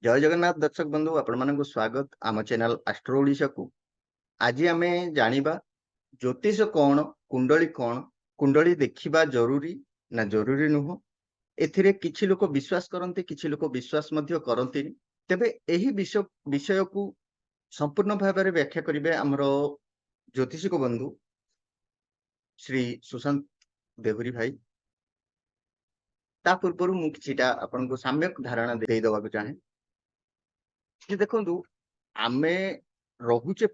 जय जगन्नाथ दर्शक बंधु आपण मानक स्वागत आम चैनल एस्ट्रो ओडिशा को। आज आमे जानिबा ज्योतिष कौन कुंडली कौन कुंडली देखिबा जरूरी ना जरूरी नुह। एथिरे किछि लोक विश्वास करते किछि लोक विश्वास मध्य करते। तेबे एही विषय को संपूर्ण भाव में व्याख्या करिवे हमर ज्योतिषिक बंधु श्री सुशांत देवरी भाई। ता पूर्व मु किछिटा आपन को सम्यक धारणा दे दवा को चाहे कि देखंतु आमे रहुचे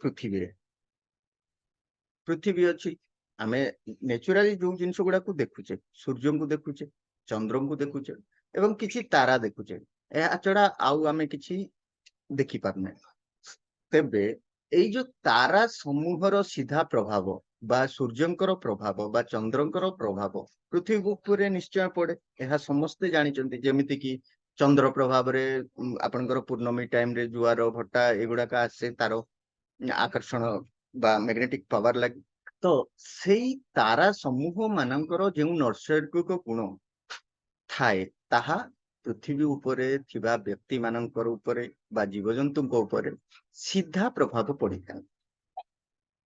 पृथ्वी अच्छी आमे नेचुराली जो जिनस गुड़ा को देखुचे सूर्य को देखुचे चंद्र को देखुचे एवं किछि तारा देखुचे या छड़ा आउ आमे किछि देखि पारने। तेबे एई जो तारा समूहर सीधा प्रभाव बा सूर्यंकर प्रभाव बा चंद्रंकर प्रभाव पृथ्वी उपरे निश्चय पड़े यह समस्ते जानिचंती। जेमिति कि चंद्र प्रभाव रे आपनकर पूर्णमी टाइम रे जुआर भट्टा एगुड़ा का आसे तार आकर्षण बा मैग्नेटिक पावर लगे। तो सेई तारा समूह मानकर जो नैसर्गिक गुण थाए ताहा पृथ्वी उपरे थिबा व्यक्ति मानकर उपरे बा जीवजंतु उपरे सीधा प्रभाव पड़ी था।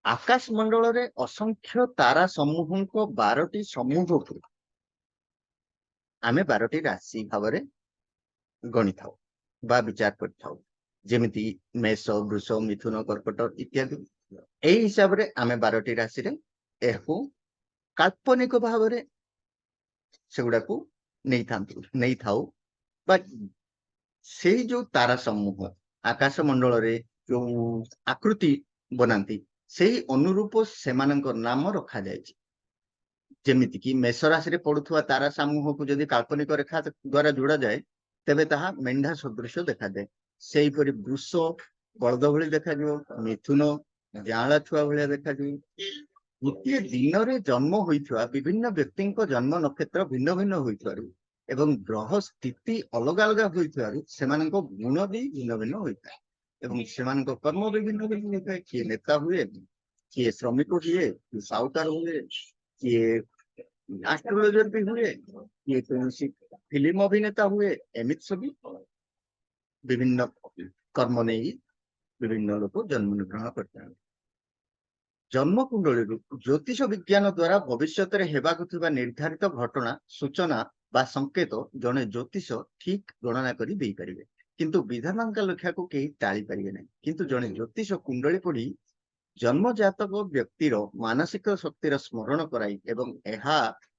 आकाश मंडल रे असंख्य तारा समूह को 12टी समूह को आमे 12टी राशि भाव में गणि थाउ बा विचार कर थाउ। जेमिति मेष वृष मिथुन कर्कट इत्यादि एई हिसाब रे आमे 12टी राशि रे एहु काल्पनिक भाव रे सेगुडा को नहीं थाउ बा से जो तारा समूह आकाश मंडल रे जो आकृति बनाती से अनुरूप सेमानक नाम रखा जाए। जेमिति कि मेष राशि रे पड़ुथुवा तारा समूह को जदि काल्पनिक रेखा द्वारा जोड़ा जाए तेबे ताहा मेंढा सदृश देखा जाए। सेही परि वृष बलद भଳି देखा मिथुन जांला छुआ भलिया देखा गोटे दिन रे जन्म होइथुवा विभिन्न व्यक्ति जन्म नक्षत्र भिन्न भिन्न होइथुवारु एवं ग्रह स्थिति अलग अलग होइथुवारु सेमानक गुण भी भिन्न भिन्न होइथाय एवं सेमानक कर्म भी भिन्न भिन्न होइथाय। किए नेता हुए किए श्रमिक हुए किए साउकार हुए किए एस्ट्रोलॉजर भी हुए किए कौनसी फिल्म अभिनेता हुए एमित सभी विभिन्न कर्म नहीं विभिन्न लोक जन्म ग्रहण करते हैं। जन्म कुंडली ज्योतिष विज्ञान द्वारा भविष्य निर्धारित घटना सूचना बा संकेत जड़े ज्योतिष ठीक गणना करी दे पारिबे किंतु विधानांक लेखा को कहीं टाली पारिबे नहीं। किंतु जड़े ज्योतिष कुंडली पढ़ी जन्म जातक व्यक्तिर मानसिक शक्तिर स्मरण कराई एवं एहा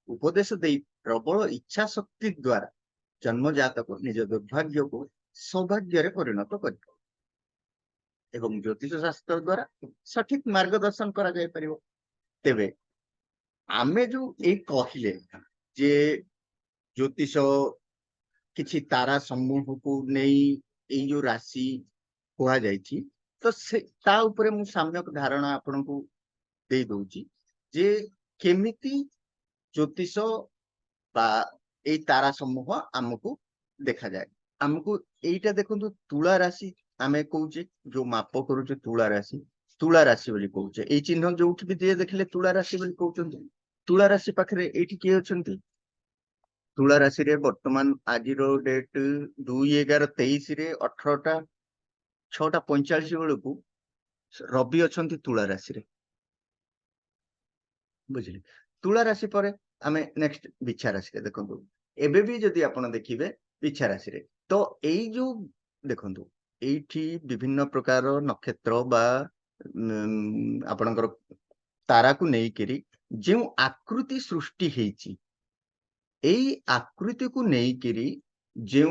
उपदेश दे प्रबल इच्छा शक्ति द्वारा जन्म जातक निज दुर्भाग्य को सौभाग्य रे परिणत कर एवं ज्योतिष शास्त्र द्वारा सठिक मार्गदर्शन करा जाय परिबो। तेबे आमे जो एक कहिले जे ज्योतिष किछि तारा समूह को नहीं ए जो राशि कहा जायछि तो से ता ऊपर मु साम्यक धारणा आपन को दे दोची जे केमिति ज्योतिष बा ए तारा समूह हमको देखा जाए। हमको एटा देखंतु तुला राशि आमे कहूचे जो माप करूचे तुला राशि बोली कहूचे ए चिन्ह जो भी दिए देखले तुला राशि बोली कहउचंती। तुला राशि पाखरे एठी के अछंती तुला राशि रे वर्तमान आज रो डेट 2/11/23 रे 18टा 6:45 बेलू रवि अछंती तुला राशि रे बुझिले। तुला राशि पर आमे नेक्स्ट बिच्छा राशि रे देखंतु एबे भी जदि आपण देखिबे बिच्छा राशि रे तो एई जो देखंतु एठी विभिन्न प्रकार नक्षत्र बा आपणकर तारा को नहीं करी जो आकृति सृष्टि हेची एई आकृति को नहीं करी जो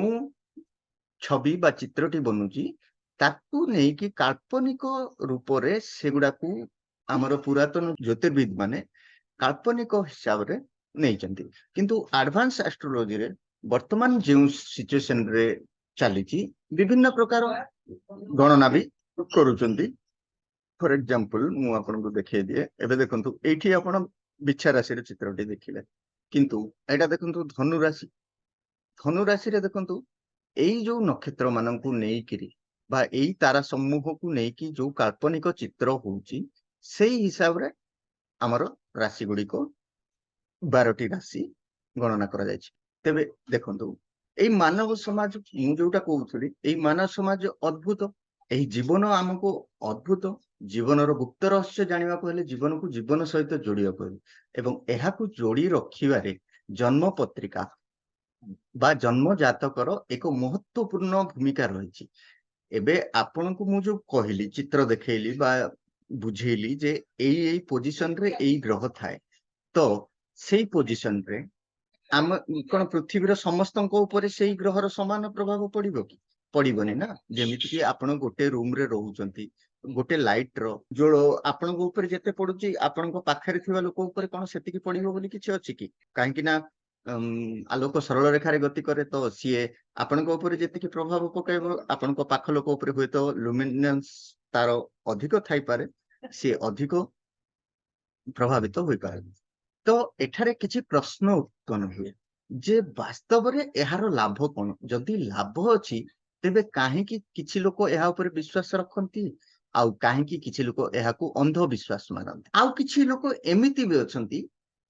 छवि बा चित्रटी बनुची ताकू नहीं कि काल्पनिक रूप रे सेगुडा को हमर पुरातन ज्योतिर्विद माने काल्पनिक हिसाब रे नहीं चंती। किंतु एडवांस एस्ट्रोलॉजी रे वर्तमान जो सिचुएशन रे चली विभिन्न प्रकार गणना भी करुचंती। फॉर एग्जांपल मु आपन को देखे दिए एबे देखंतु एठी आपण बिच्छा राशि रे चित्रटी देखिले किंतु एटा देखंतु धनु राशि रे देखंतु एई जो नक्षत्र मानन को नेई किरी बा एई तारा समूह को नेई कि जो काल्पनिक चित्र होउची सेही हिसाब रे हमर राशि गुडी को 12टी राशि गणना करा जायछि। तेबे देखंतु ଏଇ ମାନବ ସମାଜ ମୁଁ ଯୋଉଟା କହୁଥିଲି ଏଇ ମାନବ ସମାଜ ଅଦ୍ଭୁତ। ଏହି ଜୀବନ ଆମକୁ ଅଦ୍ଭୁତ। ଜୀବନର ଗୁପ୍ତ ରହସ୍ୟ ଜାଣିବାକୁ ହେଲେ ଜୀବନକୁ ଜୀବନ ସହିତ ଯୋଡିବାକୁ ହେଲେ ଏବଂ ଏହାକୁ ଯୋଡି ରଖିବାରେ ଜନ୍ମ ପତ୍ରିକା ବା ଜନ୍ମ ଜାତକର ଏକ ମହତ୍ୱପୂର୍ଣ୍ଣ ଭୂମିକା ରହିଛି। ଏବେ ଆପଣଙ୍କୁ ମୁଁ ଯୋଉ କହିଲି ଚିତ୍ର ଦେଖେଇଲି ବା ବୁଝେଇଲି ଯେ ଏଇ ପୋଜିସନ ରେ ଏଇ ଗ୍ରହ ଥାଏ, ତ ସେଇ ପୋଜିସନ ରେ ଆମ କଣ ପୃଥିବୀର ସମସ୍ତଙ୍କ ଉପରେ ସେଇ ଗ୍ରହର ସମାନ ପ୍ରଭାବ ପଡିବ କି? ପଡିବନି ନା। ଯେମିତି କି ଆପଣ ଗୋଟେ ରୁମ ରେ ରହୁଛନ୍ତି, ଗୋଟେ ଲାଇଟ ର ଯୋଳ ଆପଣଙ୍କ ଉପରେ ଯେତେ ପଡୁଛି ଆପଣଙ୍କ ପାଖରେ ଥିବା ଲୋକ ଉପରେ କଣ ସେତିକି ପଡିବ ବୋଲି କିଛି ଅଛି କି? କାହିଁକି ନା ଆଲୋକ ସରଳ ରେଖାରେ ଗତି କରେ, ତ ସିଏ ଆପଣଙ୍କ ଉପରେ ଯେତିକି ପ୍ରଭାବ ପକାଇବ ଆପଣଙ୍କ ପାଖ ଲୋକ ଉପରେ ହୁଏତ ଲୁମିନେନ୍ସ ତାର ଅଧିକ ଥାଇପାରେ, ସିଏ ଅଧିକ ପ୍ରଭାବିତ ହୋଇପାରେ। ତ ଏଠାରେ କିଛି ପ୍ରଶ୍ନ ଉତ୍ପନ୍ନ ହୁଏ ଯେ ବାସ୍ତବରେ ଏହାର ଲାଭ କଣ? ଯଦି ଲାଭ ଅଛି ତେବେ କାହିଁକି କିଛି ଲୋକ ଏହା ଉପରେ ବିଶ୍ୱାସ ରଖନ୍ତି ଆଉ କାହିଁକି କିଛି ଲୋକ ଏହାକୁ ଅନ୍ଧବିଶ୍ୱାସ ମାନନ୍ତି? ଆଉ କିଛି ଲୋକ ଏମିତି ବି ଅଛନ୍ତି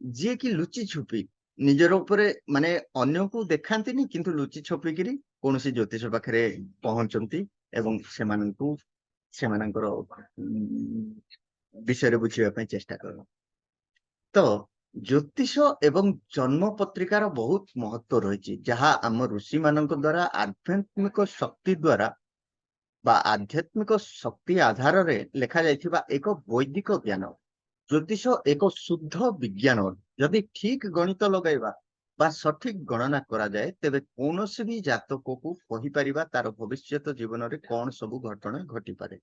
ଯିଏ କି ଲୁଚି ଛୁପି ନିଜର ଉପରେ ମାନେ ଅନ୍ୟକୁ ଦେଖାନ୍ତିନି କିନ୍ତୁ ଲୁଚି ଛପିକିରି କୌଣସି ଜ୍ୟୋତିଷ ପାଖରେ ପହଞ୍ଚନ୍ତି ଏବଂ ସେମାନଙ୍କର ବିଷୟରେ ବୁଝିବା ପାଇଁ ଚେଷ୍ଟା କରନ୍ତି। ତ ଜ୍ୟୋତିଷ ଏବଂ ଜନ୍ମ ପତ୍ରିକାର ବହୁତ ମହତ୍ଵ ରହିଛି, ଯାହା ଆମ ଋଷି ମାନଙ୍କ ଦ୍ଵାରା ଆଧ୍ୟାତ୍ମିକ ଶକ୍ତି ଆଧାରରେ ଲେଖା ଯାଇଥିବା ଏକ ବୈଦିକ ଜ୍ଞାନ। ଜ୍ୟୋତିଷ ଏକ ଶୁଦ୍ଧ ବିଜ୍ଞାନ। ଯଦି ଠିକ ଗଣିତ ଲଗାଇବା ବା ସଠିକ ଗଣନା କରାଯାଏ ତେବେ କୌଣସି ବି ଜାତକକୁ କହିପାରିବା ତାର ଭବିଷ୍ୟତ ଜୀବନରେ କଣ ସବୁ ଘଟଣା ଘଟିପାରେ।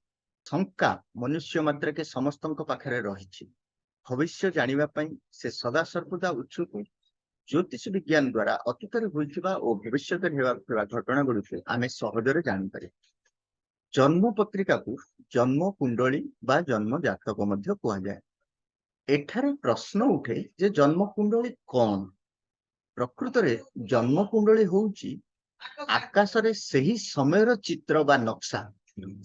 ଶଙ୍କା ମନୁଷ୍ୟ ମାତ୍ରକେ ସମସ୍ତଙ୍କ ପାଖରେ ରହିଛି। ଭବିଷ୍ୟ ଜାଣିବା ପାଇଁ ସେ ସଦାସର୍ବଦା ଉତ୍ସୁକ। ଜ୍ୟୋତିଷ ବିଜ୍ଞାନ ଦ୍ଵାରା ଅତୀତରେ ହୋଇଥିବା ଓ ଭବିଷ୍ୟତରେ ହେବାକୁ ଥିବା ଘଟଣା ଗୁଡ଼ିକୁ ଆମେ ସହଜରେ ଜାଣିପାରିବା। ଜନ୍ମ ପତ୍ରିକାକୁ ଜନ୍ମ କୁଣ୍ଡଳୀ ବା ଜନ୍ମ ଜାତକ ମଧ୍ୟ କୁହାଯାଏ। ଏଠାରେ ପ୍ରଶ୍ନ ଉଠେ ଯେ ଜନ୍ମ କୁଣ୍ଡଳୀ କଣ? ପ୍ରକୃତରେ ଜନ୍ମ କୁଣ୍ଡଳୀ ହଉଛି ଆକାଶରେ ସେହି ସମୟର ଚିତ୍ର ବା ନକ୍ସା।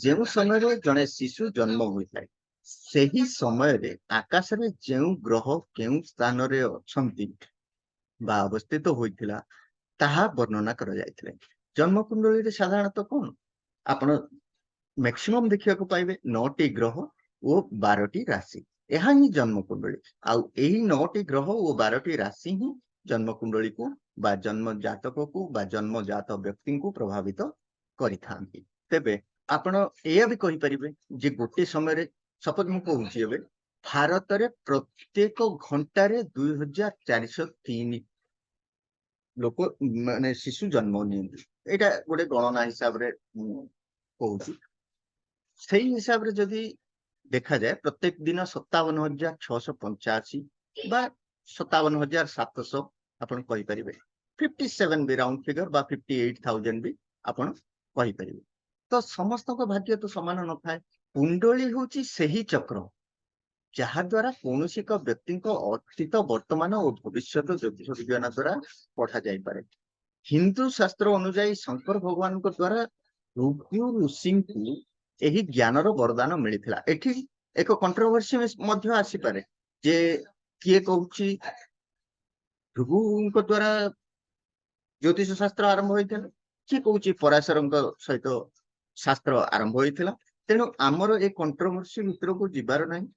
ଯେଉଁ ସମୟରେ ଜଣେ ଶିଶୁ ଜନ୍ମ ହୋଇଥାଏ ସେହି ସମୟରେ ଆକାଶରେ ଯେଉଁ ଗ୍ରହ କେଉଁ ସ୍ଥାନରେ ଅଛନ୍ତି ବା ଅବସ୍ଥିତ ହୋଇଥିଲା ତାହା ବର୍ଣ୍ଣନା କରାଯାଇଥିଲା। ଜନ୍ମ କୁଣ୍ଡଳୀରେ ସାଧାରଣତଃ କଣ ଆପଣ ମ୍ୟାକ୍ସିମମ୍ ଦେଖିବାକୁ ପାଇବେ 9ଟି ଗ୍ରହ ଓ 12ଟି ରାଶି। ଏହା ହିଁ ଜନ୍ମ କୁଣ୍ଡଳୀ। ଆଉ ଏହି 9ଟି ଗ୍ରହ ଓ 12ଟି ରାଶି ହିଁ ଜନ୍ମ କୁଣ୍ଡଳୀକୁ ବା ଜନ୍ମ ଜାତକକୁ ବା ଜନ୍ମଜାତ ବ୍ୟକ୍ତିଙ୍କୁ ପ୍ରଭାବିତ କରିଥାନ୍ତି। ତେବେ ଆପଣ ଏଇଆ ବି କହିପାରିବେ ଯେ ଗୋଟେ ସମୟରେ ସପୋଜ ମୁଁ କହୁଛି ଏବେ ଭାରତରେ ପ୍ରତ୍ୟେକ ଘଣ୍ଟାରେ 2403 ଲୋକ ମାନେ ଶିଶୁ ଜନ୍ମ ନିଅନ୍ତି। ଏଇଟା ଗୋଟେ ଗଣନା ହିସାବରେ ମୁଁ କହୁଛି। ସେଇ ହିସାବରେ ଯଦି ଦେଖାଯାଏ ପ୍ରତ୍ୟେକ ଦିନ 57,685 ବା 57,700 ଆପଣ କହିପାରିବେ। 57 ବି ରାଉଣ୍ଡ ଫିଗର ବା 58,000 ବି ଆପଣ କହିପାରିବେ। ତ ସମସ୍ତଙ୍କ ଭାଗ୍ୟ ତ ସମାନ ନଥାଏ। କୁଣ୍ଡଳୀ ହଉଛି ସେହି ଚକ୍ର ଯାହା ଦ୍ୱାରା କୌଣସି ଏକ ବ୍ୟକ୍ତିଙ୍କ ଅତୀତ ବର୍ତ୍ତମାନ ଓ ଭବିଷ୍ୟତ ଜ୍ୟୋତିଷ ବିଜ୍ଞାନ ଦ୍ୱାରା ପଢା ଯାଇପାରେ। ହିନ୍ଦୁ ଶାସ୍ତ୍ର ଅନୁଯାୟୀ ଶଙ୍କର ଭଗବାନଙ୍କ ଦ୍ୱାରା ଋଷି ଋଷିଙ୍କୁ ଏହି ଜ୍ଞାନର ବରଦାନ ମିଳିଥିଲା। ଏଠି ଏକ କଣ୍ଟ୍ରୋଭର୍ସି ମଧ୍ୟ ଆସିପାରେ ଯେ କିଏ କହୁଛି ଭୃଗୁଙ୍କ ଦ୍ୱାରା ଜ୍ୟୋତିଷ ଶାସ୍ତ୍ର ଆରମ୍ଭ ହୋଇଥିଲା, କିଏ କହୁଛି ପରାଶରଙ୍କ ସହିତ ଶାସ୍ତ୍ର ଆରମ୍ଭ ହୋଇଥିଲା। ତେଣୁ ଆମର ଏ କଣ୍ଟ୍ରୋଭର୍ସି ଭିତରକୁ ଯିବାର ନାହିଁ।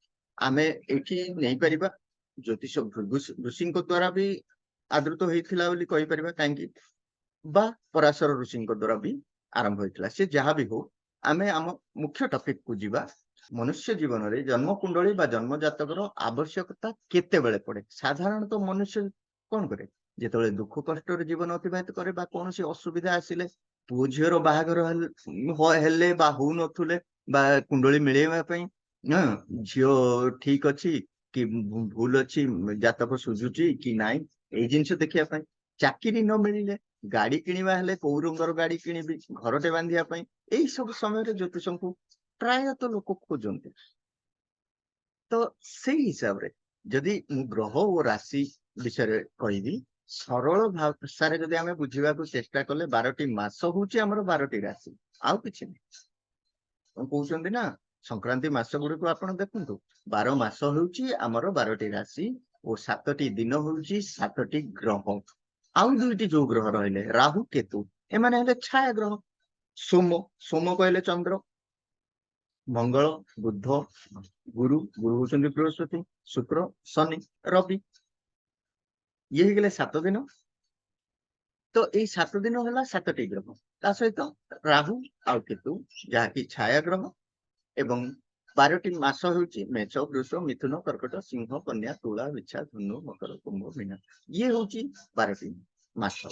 ଆମେ ଏଠି ନେଇପାରିବା ଜ୍ୟୋତିଷ ଭୃଗୁ ଋଷିଙ୍କ ଦ୍ୱାରା ବି ଆଦୃତ ହେଇଥିଲା ବୋଲି କହିପାରିବା, କାହିଁକି ବା ପରାଶର ଋଷିଙ୍କ ଦ୍ୱାରା ବି ଆରମ୍ଭ ହୋଇଥିଲା। ସେ ଯାହା ବି ହଉ ଆମେ ଆମ ମୁଖ୍ୟ ଟପିକ କୁ ଯିବା। ମନୁଷ୍ୟ ଜୀବନରେ ଜନ୍ମ କୁଣ୍ଡଳୀ ବା ଜନ୍ମ ଜାତକର ଆବଶ୍ୟକତା କେତେବେଳେ ପଡେ? ସାଧାରଣତଃ ମନୁଷ୍ୟ କଣ କରେ ଯେତେବେଳେ ଦୁଃଖ କଷ୍ଟରେ ଜୀବନ ଅତିବାହିତ କରେ ବା କୌଣସି ଅସୁବିଧା ଆସିଲେ, ପୁଅ ଝିଅର ବାହାଘର ହେଲେ ବା ହଉନଥିଲେ ବା କୁଣ୍ଡଳୀ ମିଳେଇବା ପାଇଁ ଝିଅ ଠିକ ଅଛି କି ଭୁଲ ଅଛି, ଜାତକ ସୁଝୁଛି କି ନାଇଁ ଏଇ ଜିନିଷ ଦେଖିବା ପାଇଁ। ଚାକିରି ନ ମିଳିଲେ ଗାଡି କିଣିବା ହେଲେ କୋଉ ରଙ୍ଗର ଗାଡି କିଣିବି, ଘରଟେ ବାନ୍ଧିବା ପାଇଁ, ଏଇ ସବୁ ସମୟରେ ଜ୍ୟୋତିଷଙ୍କୁ ପ୍ରାୟତଃ ଲୋକ ଖୋଜନ୍ତି। ତ ସେଇ ହିସାବରେ ଯଦି ମୁଁ ଗ୍ରହ ଓ ରାଶି ବିଷୟରେ କହିବି, ସରଳ ଭାଷାରେ ଯଦି ଆମେ ବୁଝିବାକୁ ଚେଷ୍ଟା କଲେ 12ଟି ମାସ ହଉଛି ଆମର 12ଟି ରାଶି, ଆଉ କିଛି ନାହିଁ। କଣ କହୁଛନ୍ତି ନା ସଂକ୍ରାନ୍ତି ମାସ ଗୁଡିକୁ ଆପଣ ଦେଖନ୍ତୁ, 12 ମାସ ହଉଛି ଆମର 12ଟି ରାଶି ଓ 7ଟି ଦିନ ହଉଛି 7ଟି ଗ୍ରହ। आउ दुईटी जो ग्रह रहिले राहु केतु एमाने हेले छाया ग्रह। सोम सोम कहले चंद्र, मंगल बुध गुरु गुरु होचंदी बृहस्पति, शुक्र शनि रवि, ये ही गले 7 दिन। तो यही 7 दिन है 7टी ग्रह ता सहित राहु आउ केतु जहाँकि छाया ग्रह एवं 12टी मास होची मेष वृष मिथुन कर्कट सिंह कन्या तुला वृश्चिक धनु मकर कुंभ मीन, ये होची 12टी मास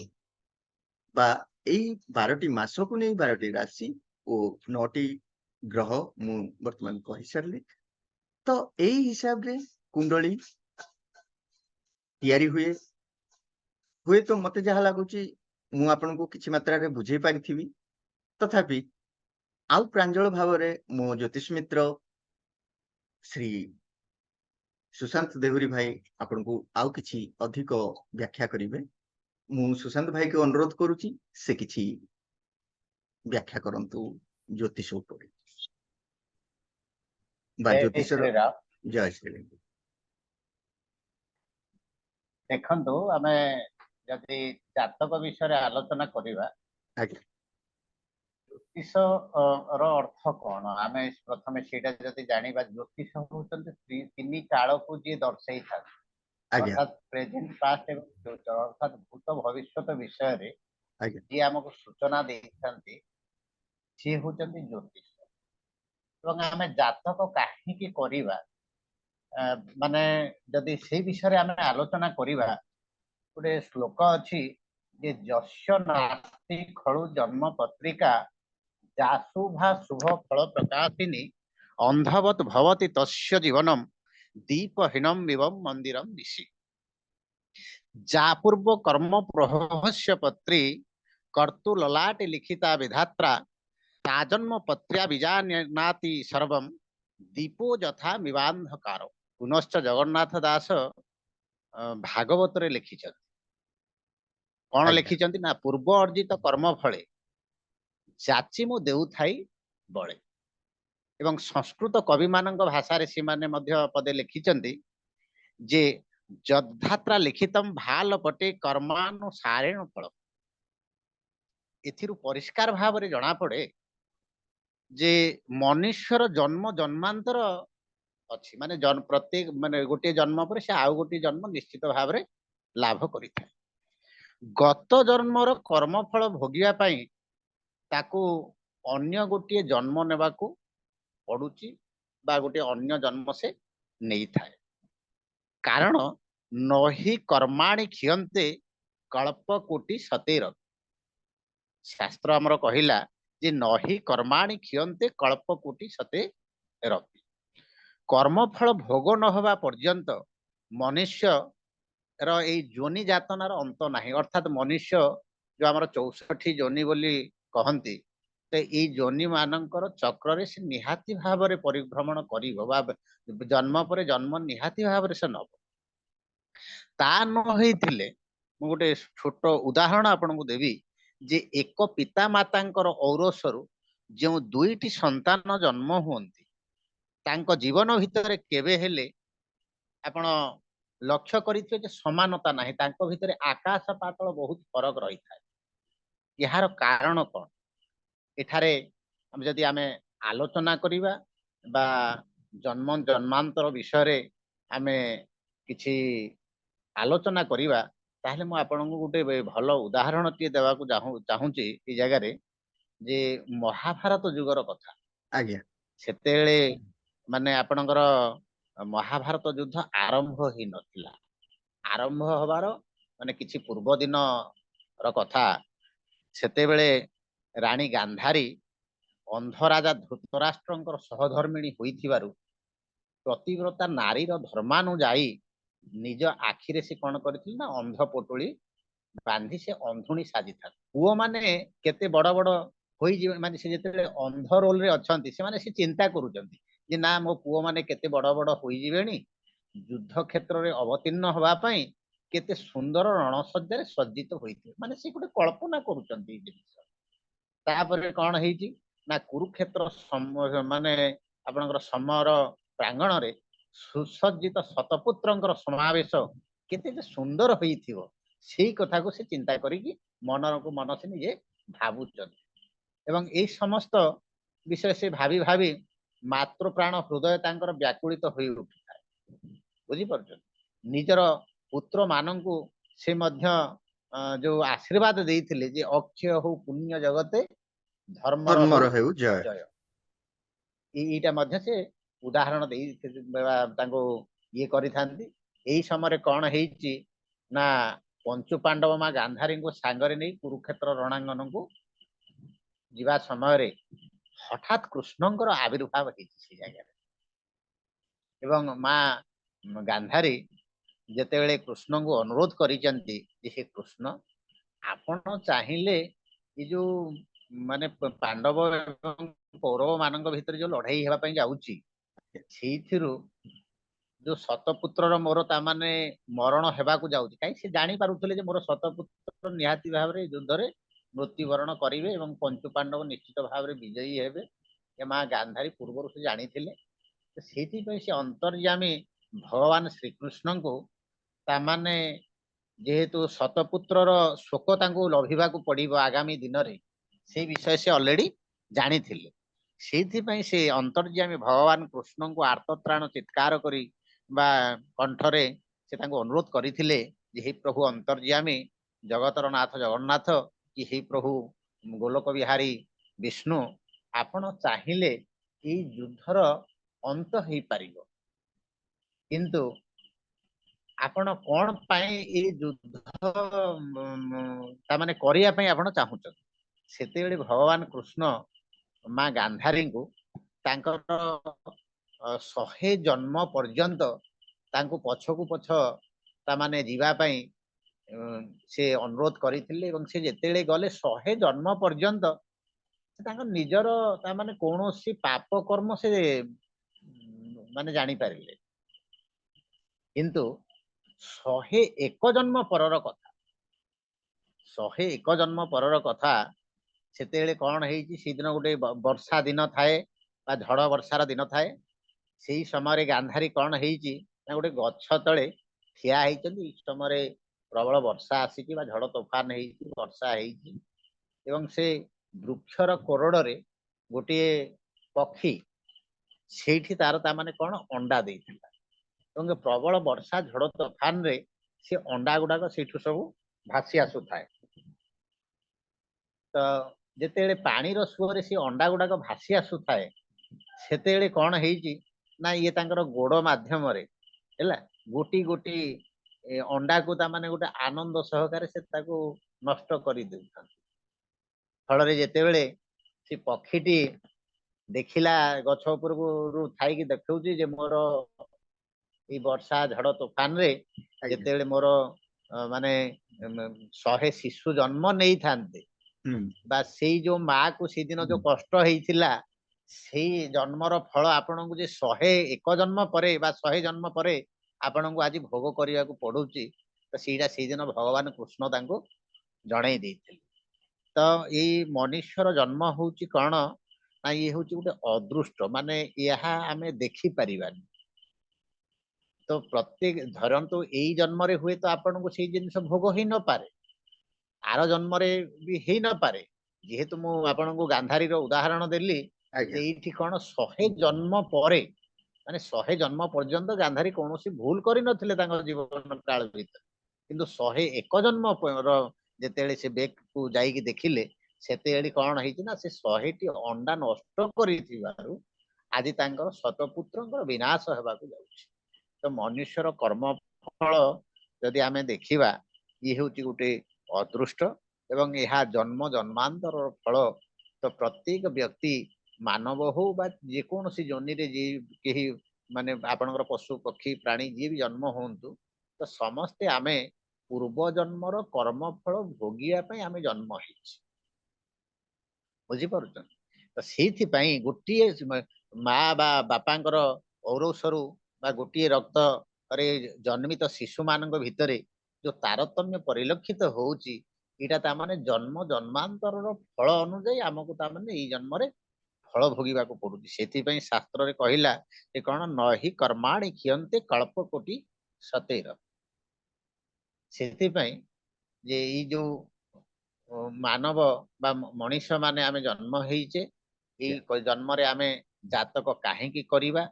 बा एई 12टी मास को नहीं 12टी राशि और 9टी ग्रह मु वर्तमान कहि सारली। तो एई हिसाब रे कुंडली तैयारी हुए तो मते जहा लागुची मु आपनको किछि मात्रा रे बुझेई पारिथिबी, तथापि आउ प्रांजल भाव रे मो ज्योतिष मित्र श्री सुशांत देहुरी भाई आपनको आउ किछि अधिक व्याख्या करिवे। मु सुशांत भाई को अनुरोध करूची से किछि व्याख्या करंतु ज्योतिष ऊपर बा जय ज्योतिष श्री राम। जय श्री राम। देखंतु आमे जदि जातक विषय आलोचना करिवा आज्ञा ज्योतिष रो अर्थ कौन आमे प्रथमे सेटा जदि जानिबा ज्योतिष होचंती तीन काल को जे दर्शाई था आज्ञा अर्थात प्रेजेंट पास्ट एवं फ्यूचर अर्थात भूत भविष्यत विषय रे आज्ञा जे हमको सूचना देइथांती से होचंती ज्योतिष। एवं आमे जातक काहींकी करिवा माने जदि से विषय आमे आलोचना करिवा गोटे श्लोक अछि जे यस्य नास्ति खलु जन्म पत्रिका जासुभा शुभ फल प्रकाशिनी अंधवत भवति तस्य जीवनम दीपहीनम विवम मंदिरम दिशि जा पूर्व कर्म प्रहस्य पत्री कर्तु ललाट लिखिता विधात्रा ताजन्म पत्र्या बीजानाति सर्वम दीपो यथा मिवांधकार। पुनश्च जगन्नाथ दास भागवत रे लिखिछन कौन आज्ञा लिखिछन्ति ना पूर्व अर्जित कर्म फले जाची मु देउ थाई बळे। एवं संस्कृत कवि मानक भाषा रे सिमाने मध्य पदे लिखिछन्ति जे जद्धात्रा लिखितम भाल पटे कर्मानुसारेण फल। एथिरु परिष्कार भाव रे जणा पड़े जे मनुष्यर जन्म जन्मांतर अछि माने जन प्रत्येक माने गोटे जन्म पर से आउ गोटे जन्म निश्चित भाव रे लाभ करिथाय। गत जन्मर कर्मफल भोगिया पई ताकू अन्य गोटे जन्म नेबाकू पड़ुची बा गोटे अन्य जन्म से नहीं थाए। कारण नही कर्माणि क्षीयन्ते कल्प कोटि सतेर। शास्त्र हमर कहिला जे नही कर्माणि क्षीयन्ते कल्प कोटि सतेर। कर्मफल भोग न होवा पर्यंत मनुष्य रो ए जोनि जातनार अंत नाही। अर्थात मनुष्य जो आमर 64 जोनि बोली कहंती तो ये जोनि मानकर चक्र रे से निहाती भाव रे परिभ्रमण करिवो बा जन्म पर जन्म निहाती भाव रे से नब। ता न होइथिले मु गोटे छोट उदाहरण आपनको देबी जे एक पिता मातांकर औरसरु जो दुईटी संतान जन्म हुंती तांको जीवन भितर केबे हेले आपण लक्ष्य करिथिबे जे समानता नाही, तांको भितर आकाश पातल बहुत फरक रही थाए। यार कारण कौन एठारे हम जदि आमे आलोचना करिबा बा जन्म जन्मांतर विषय रे आमे किछि आलोचना करिबा ताहले मु आपनको गोटे भलो उदाहरण टी देबाकू चाहूची ई जगह रे जे महाभारत युगर कथा। आज्ञा सेतेले माने आपणकर महाभारत युद्ध आरंभ ही नथिला। आरंभ हबार माने किछि पूर्व दिन र कथा। सेते बेले रानी गांधारी अंध राजा धृतराष्ट्रंकर सहधर्मिणी होइथिबारु प्रतिव्रता नारीर धर्मानुजाई निज आखिरे से कौन करथिल ना अंध पोटुली बांधी से अंधुणी साजी था। पुओ माने केते बड़ बड़ होई जे माने से जेते अंध रोल रे अछंती से माने से चिंता करूचंती जे ना मो पुओ माने केते बड़ बड़ होई जिवेनी युद्ध क्षेत्र रे अवतीर्ण होबा पई केते सुंदर रणसज्जा रे सज्जित होइथे माने से गोटे कल्पना करूचंती जिनिस। तापर कौन हेची ना कुरुक्षेत्र माने आपनकर समयर प्रांगण रे सुसज्जित शतपुत्रंकर समावेश केते सुंदर होइथिवो सेई कथा को से चिंता करिकी मन को मन से निजे भावुचंती एवं एई समस्त विषय से भावी भावी मातृ प्राण हृदय तांकर व्याकुलित होई उठिଥାଏ बुझी पारुछन निजर पुत्र माननकु से मध्य जो आशीर्वाद देइथिले जे अक्षय हो पुण्य जगते धर्मर हो धर्मर हेउ जय जय एटा मध्य से उदाहरण दे तांको ये करिथांती एई समय कौन हेइची ना पंचु पांडव मा गांधारी को सांगरे नहीं कुरुक्षेत्र रणांगन को जीवा समय हठात कृष्णंकर आविर्भाव से जगह एवं माँ गांधारी जेतेबेले कृष्ण को अनुरोध करिसेंती जे हे कृष्ण आपण चाहिए ये जो माने पांडव एवं कौरव मान भीतर जो लड़ाई हेबापई जाउची सेइथिरु जो सतपुत्र मोर तामाने मरण हेबाकू जाउची काई से जानी पारुथले जे मोर सतपुत्र निहाती भाव रे युद्ध रे मृत्युवरण करिवे एवं पंचु पांडव निश्चित भाव रे विजयी हेबे ए माँ गांधारी पूर्व से जानी थिले सेति पई से अंतर्यामी भगवान श्री कृष्ण को तामाने जेहेतु सतपुत्रर शोक तांको लभिबाकू पड़िबो आगामी दिन रे से विषय से ऑलरेडी जानी थिले सेति पई से अंतर्यामी भगवान कृष्ण को आर्तत्राण चित्कार करी बा कंठरे से तांको अनुरोध करिथिले जे हे प्रभु अंतर्यामी जगतर नाथ जगन्नाथ कि हे प्रभु गोलोक बिहारी विष्णु आपण चाहिए ये युद्धर अंत हो पार किंतु आपण कौन पाए ये युद्ध तामाने करिया पई आपण चाहुचन सेते भगवान कृष्ण माँ गांधारी को तांकर 100 जन्म पर्यंत तांको पछकू पछ तामाने जीवा पई से अनुरोध करथिले एवं से जेतेले गले 100 जन्म पर्यंत तांको निजर तामाने कोनोसी पाप कर्म से माने जानी पारिले किंतु 101 जन्म परर कथा 101 जन्म परर कथा सेतेले कौन हेइची से दिन गोटे वर्षा दिन थाए बा झड़ वर्षार दिन थाए से समय गांधारी कौन हेइची गोटे गछ तले ठिया हेइचंदी समय प्रबल वर्षा आसिकी बा झड़ तोफान हेइची वर्षा हेइची एवं से वृक्षर कोरडरे गोटे पक्षी सेठी तार ता माने कौन अंडा देइथिला एवं प्रबल वर्षा झड़ तोफान रे से अंडा गुडाक सेठु सब भासी आसु थाए तो जेतेबेले पानी रो सुअरे से अंडा गुडाक भासी आसु थाए सेतेबेले कौन हेइची ना ये तांकर गोड़ माध्यम रे हैला गोटी गोटी अंडा को ता माने गोटे आनंद सहकारे से ताको नष्ट करि देउथान फल जेतेबेले से पक्षीटी देखिला गछ उपर थाई देखौची जे मोर ई वर्षा झड़ तोफान रे जेतेबेले मोर माने 100 शिशु जन्म नहीं थांते बा से जो माँ को से दिन जो कष्ट होइथिला से जन्मर फल आपण को जे 101 जन्म परे बा 100 जन्म परे आपण को आज भोग करिया को पड़ुची तो सीटा से दिन भगवान कृष्ण तांको जणै देइथिले तो ये मनुष्यर जन्म होउची कौन ना ये होउची गोटे अदृष्ट माने यहा आमे देखि परिबानी तो प्रत्येक धरंतु यही जन्म रे हुए तो आपण को से जिनिस भोग ही न पारे आर जन्म रे भी ही न पारे जेहेतु मु आपण को गांधारी रो उदाहरण देली एठी कोन 100 जन्म परे माने 100 जन्म पर्यंत गांधारी कोनोसी भूल करि नथिले तांको जीवन काल भीतर किंतु 101 जन्म पर जेतेले से बेक को जाई कि देखिले सेतेली कोन हेछि ना से 100 टी अंडा नष्ट करिथिबारु आदि तांकर शतपुत्रंकर विनाश हेबा को जाउछि तो मनुष्यर कर्म फल जदि आमे देखिबा ये होछि गोटे अदृष्ट एवं यह जन्म जन्मांतर फल तो प्रत्येक व्यक्ति मानव हो बा जेकोसी जनि रे जे केही माने आपनकर पशु पक्षी प्राणी जे भी जन्म होंतु तो समस्ते आमे पूर्व जन्मर कर्म फल भोगिया पई आमे जन्म हेछि बुझी पारुछन तो सेथि पई गोटिए माँ बा बापांकर औरसरु बा गोटिए रक्त रे जन्मित शिशु मानक भितरे जो तारतम्य परिलक्षित होउची इटा ता माने जन्म जन्मांतर फल अनुଯାयी आमको ता माने ई जन्म रे फल भोगिबा को पड़ुची सेथि पई शास्त्र रे कहिला जे कोन नहि कर्माणि कियन्ते कल्प कोटि सतेर सेथि पई जे ई जो मानव बा मनीष माने आमे जन्म ହେଇଛେ ଏଇ ଜନ୍ମରେ ଆମେ ଜାତକ କାହିଁକି କରିବା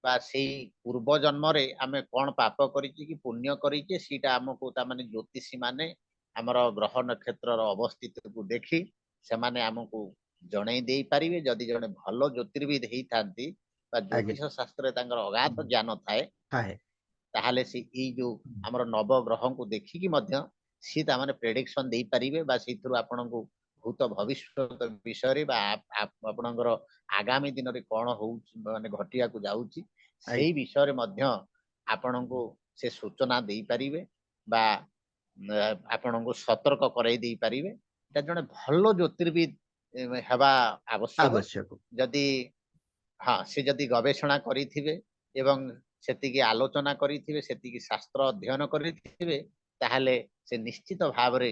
बा सेई पूर्व जन्मरे आमे कौन पाप करिछि कि पुण्य करिछि सीटा हमको ता माने ज्योतिषी माने हमर ग्रह नक्षत्र अवस्थित को देखि से माने हमको जणै देई परिबे जदि जणे भलो ज्योतिर्विद हेई थांती बा आज्ञा ज्योतिष शास्त्र तांकर अगाध ज्ञान थाए हाय ताहाले से ई जो हमर नव ग्रह को देखि कि मध्य सी ता माने प्रेडिक्शन देई परिबे बा सेथुर आपनको भूत भविष्यत विषय बा आपणकर आगामी दिन रे कोन हो माने घटिया को जाउची सेई विषय रे मध्य आपनको से सूचना देई परिबे बा आपनको सतर्क कराई देई परिबे ता जने भलो ज्योतिर्विद हेबा आवश्यक आवश्यक जदि हाँ से जदि गवेषणा करिथिबे एवं सेतिकी आलोचना करिथिबे सेतिकी शास्त्र अध्ययन करिथिबे ताहाले से निश्चित भावरे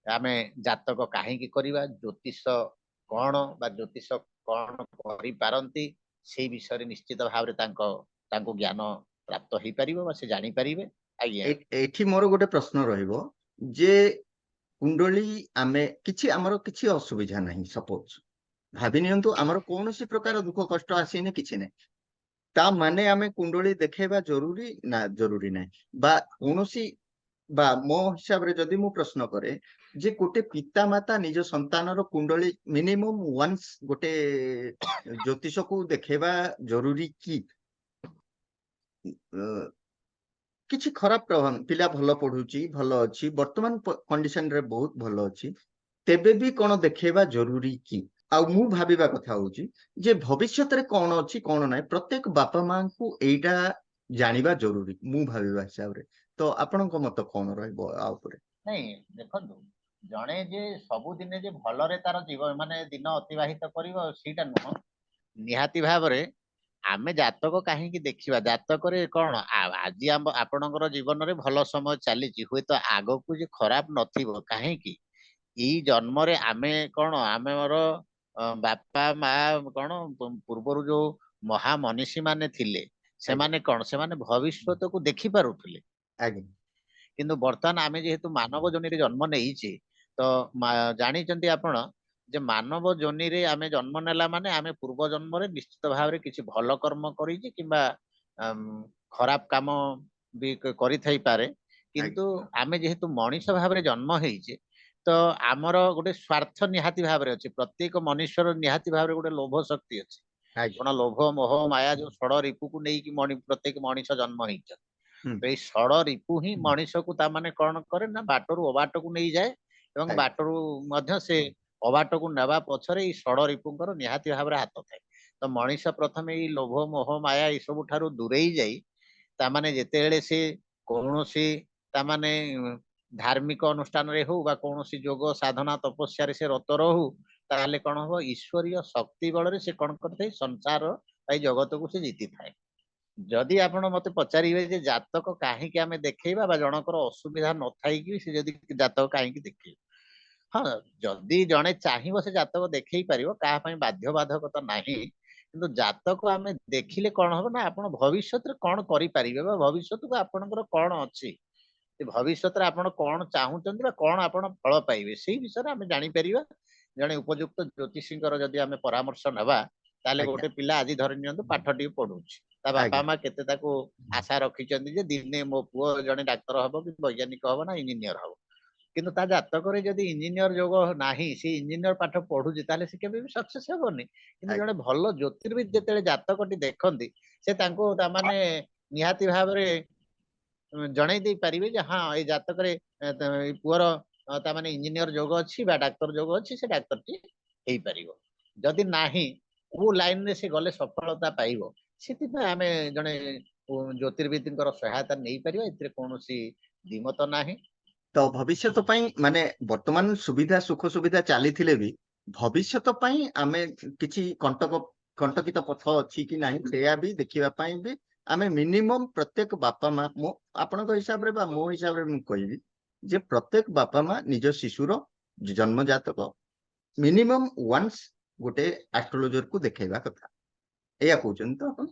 आमे जातक काहेकि करिबा ज्योतिष कोण बा ज्योतिष कोण करि पारंती सेई विषय निश्चित भावरे तांको ज्ञान प्राप्त हेई परिबो बा से जानि परिबे आज्ञा एठी मोर गोटे प्रश्न रहिबो जे कुंडली आमे किछि हमर किछि असुविधा नहीं सपोज भाबि नियंतु हमर कोनोसी प्रकार दुख कष्ट आसीने किछि नै ता माने आमे कुंडली देखेबा जरूरी ना जरूरी नै बा कोनोसी बा मो हिसाब रे जदि मु प्रश्न करे जे गोटे पिता माता निज संतानर कुंडली मिनिमम वन्स गोटे ज्योतिष को देखेबा जरूरी की किछि खराब प्रभाव पिला भलो पढुची भलो अछि वर्तमान कंडीशन रे बहुत भलो अछि तेबे भी कोन देखेबा जरूरी की आ मु भाबिबा कथा होची जे भविष्यत रे कोन अछि कोन नै प्रत्येक बापा मां को एइटा जानिबा जरूरी मु भाबिबा हिसाब रे तो आपनको मत कोन रहइबो आ ऊपर नहीं देखंतु जणे जे सबु दिने जे भलरे तार जीवन माने दिन अतिबाहित करिवो सीटा नुह निहाती भावरे आमे जातक काहेकि देखिबा जातक रे कोन आज आपणकर जीवन रे भलो समय चलीची हुए तो आगो को जे खराब नथिबो काहेकि ई जन्म रे आमे कोन आमे मोर बापा मा कोन पूर्वरु जो महामनीषी माने थिले से आगे माने कोन से माने भविष्यत को देखि पारुथिले आगे किंतु वर्तमान आमे जेहेतु मानव जोनि रे जन्म नेइछि तो जानिचंती आपण जे मानव जोनि रे आमे जन्म नेला माने आमे पूर्व जन्म रे निश्चित भाव रे किछि भलो कर्म करिछि किबा खराब काम भी करि थाई पारे आगे किंतु आमे जेहेतु मनीष भाव रे जन्म हेइछि तो आमर गोटे स्वार्थ निहाती भाव रे अछि प्रत्येक मनुष्यर निहाती भाव रे गोटे लोभ शक्ति अछि आगे कोन लोभ मोह माया जो षड रिपु को नेइ कि प्रत्येक मनीष जन्म हेइछ हम्म षड रिपु ही मनीष को ता माने कौन करे ना बाटरू अबाट को नहीं जाए एवं आगे बाटरू मध्य से अबाट को नेबा पछरे ई षड रिपुंकर निहाती भाव हाथ थाए तो मनीष प्रथमे ई लोभ मोह माया ई सब ठारू दूरेई जाई ता माने जेतेबेले से कोनोसी ता माने धार्मिक अनुष्ठान रे हो बा कोनोसी जोग साधना तपस्या रे से रत रहू ताले कोन हो ईश्वरीय शक्ति बल रे से कोन करथै संसार भाई जगत को से जीति थाए जदि आपण मते पचारिबे जे जातक काहेकि आमे देखैबा बा जनकर असुविधा न थाई कि से जदि जातक काहेकि देखै हाँ जदि जणे चाहिबो से जातक देखै परिबो काहा पई बाध्य बाधकता नाही किंतु जातक आमे देखिले कोन हो ना आपण भविष्यत रे कोन करि परिबे बा भविष्यत को आपणकर कोन अछि जे भविष्यत रे आपण कोन चाहुचंदी बा कोन आपण फल पाइबे सेही विषय रे आमे जानि परिबा जणे उपयुक्त ज्योतिषींकर जदि आमे परामर्श नबा ताले आज्ञा गोटे पिला आजि धरि नियंतु पाठ टी पढुछि ता बापा आज्ञा मा केते ताको आशा रखिचंदी जे दिने मो पुओ जणे डाक्टर हबो कि वैज्ञानिक हबो ना इंजीनियर हबो किंतु ता जातक रे जदि इंजीनियर जोग नाही से इंजीनियर पाठ पढुछि ताले से केबे भी सक्सेस हेबोनी किंतु जणे भलो ज्योतिर्विद जेतेले जातकटी देखंती से तांको ता माने निहाती भाव रे जणै देई परिबे जे हां ए जातक रे पुअर ता माने इंजीनियर जोग अछि बा डाक्टर जोग अछि से डाक्टर टी हेई परिबो जदि नाही को लाइन रे से गले सफलता पाइबो सेति आमे जणे ज्योतिर्विदଙ୍କର सहायता ନେଇ ପାରିବା ଏଥିରେ କୌଣସି ଦ୍ୱିମତ ନାହିଁ तो भविष्यत पई माने वर्तमान सुविधा सुख सुविधा चली भी भविष्यत पई आमे किछि कंटकित पथ अछि कि नाही सेया भी देखिबा पई भी आमे मिनिमम प्रत्येक बापा मां मो आपनक हिसाब रे बा मो हिसाब रे मु कहिबी जे प्रत्येक बापा मां निज शिशुर जन्म जातक मिनिमम वन्स गोटे एस्ट्रोलॉजर को देखेबा कथा एया कहउछन तो अपन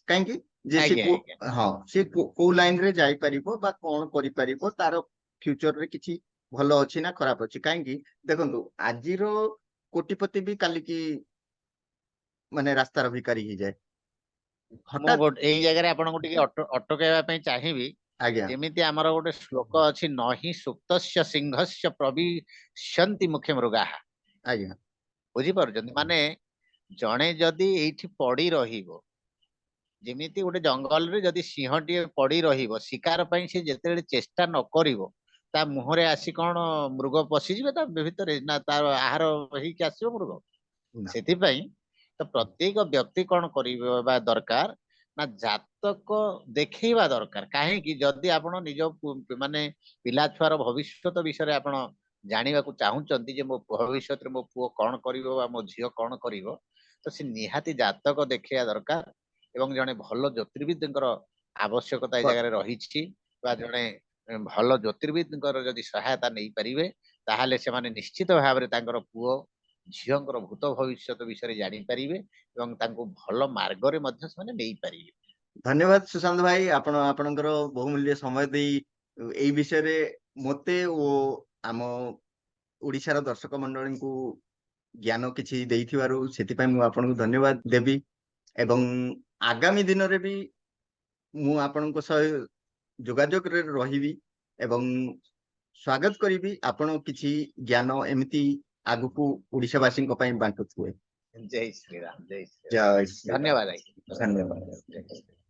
काहेकि जे से ଆଜ୍ଞା हाँ से को लाइन रे जाई परिबो बा कोन करि परिबो तार फ्यूचर रे किछि ଭଲ ଅଛି ନା ଖରାପ ଅଛି। କାହିଁକି ଦେଖନ୍ତୁ ଆଜିର କୋଟିପତି ବି କାଲିକି ମାନେ ରାସ୍ତାର ଭିକାରୀ ହେଇଯାଏ ମୁଁ ହଠାତ୍। ଏଇ ଜାଗାରେ ଆପଣଙ୍କୁ ଟିକେ ଅଟକାଇବା ପାଇଁ ଚାହିଁବି। ଆଜ୍ଞା ଯେମିତି ଆମର ଗୋଟେ ଶ୍ଲୋକ ଅଛି, ନହି ସୁକ୍ତସ୍ୟ ସିଂହସ୍ୟ ପ୍ରବିଶନ୍ତି ମୁଖେ ମୃଗାଃ। ଆଜ୍ଞା ବୁଝିପାରୁଛନ୍ତି? ମାନେ ଜଣେ ଯଦି ଏଇଠି ପଡି ରହିବ, ଯେମିତି ଗୋଟେ ଜଙ୍ଗଲରେ ଯଦି ସିଂହଟିଏ ପଡି ରହିବ, ଶିକାର ପାଇଁ ସେ ଯେତେବେଳେ ଚେଷ୍ଟା ନ କରିବ, ତା ମୁହଁରେ ଆସି କଣ ମୃଗ ପଶିଯିବେ ତା ଭିତରେ, ନା ତାର ଆହାର ହେଇକି ଆସିବ ମୃଗ? ନା ସେଥିପାଇଁ ତ ପ୍ରତ୍ୟେକ ବ୍ୟକ୍ତି କଣ କରିବା ଦରକାର ନା ଜାତକ ଦେଖେଇବା ଦରକାର। କାହିଁକି? ଯଦି ଆପଣ ନିଜ ମାନେ ପିଲା ଛୁଆର ଭବିଷ୍ୟତ ବିଷୟରେ ଆପଣ ଜାଣିବାକୁ ଚାହୁଁଛନ୍ତି ଯେ ମୋ ଭବିଷ୍ୟତରେ ମୋ ପୁଅ କଣ କରିବ ବା ମୋ ଝିଅ କଣ କରିବ, ତ ସେ ନିହାତି ଜାତକ ଦେଖେଇବା ଦରକାର। ଏବଂ ଜଣେ ଭଲ ଜ୍ୟୋତିର୍ବିଦଙ୍କର ଆବଶ୍ୟକତା ଏ ଜାଗାରେ ରହିଛି, ବା ଜଣେ ଭଲ ଜ୍ୟୋତିର୍ବିଦଙ୍କର ଯଦି ସହାୟତା ନେଇପାରିବେ, ତାହେଲେ ସେମାନେ ନିଶ୍ଚିତ ଭାବରେ ତାଙ୍କର ପୁଅ ଝିଅଙ୍କର ଭୂତ ଭବିଷ୍ୟତ ବିଷୟରେ ଜାଣିପାରିବେ ଏବଂ ତାଙ୍କୁ ଭଲ ମାର୍ଗରେ ମଧ୍ୟ ସେମାନେ ନେଇପାରିବେ। ଧନ୍ୟବାଦ ସୁଶାନ୍ତ ଭାଇ, ଆପଣ ଆପଣଙ୍କର ବହୁମୂଲ୍ୟ ସମୟ ଦେଇ ଏଇ ବିଷୟରେ ମତେ ଓ ଆମ ଓଡିଶାର ଦର୍ଶକ ମଣ୍ଡଳୀଙ୍କୁ ଜ୍ଞାନ କିଛି ଦେଇଥିବାରୁ ସେଥିପାଇଁ ମୁଁ ଆପଣଙ୍କୁ ଧନ୍ୟବାଦ ଦେବି। ଏବଂ ଆଗାମୀ ଦିନରେ ବି ମୁଁ ଆପଣଙ୍କ ସହ ଯୋଗାଯୋଗରେ ରହିବି ଏବଂ ସ୍ୱାଗତ କରିବି ଆପଣ କିଛି ଜ୍ଞାନ ଏମିତି ଆଗକୁ ଓଡିଶାବାସୀଙ୍କ ପାଇଁ ବାଣ୍ଟୁଥିବେ। ଜୟ ଶ୍ରୀରାମ, ଜୟ ଶ୍ରୀରାମ। ଜୟ ଶ୍ରୀ ରାମ। ଧନ୍ୟବାଦ। ଧନ୍ୟବାଦ।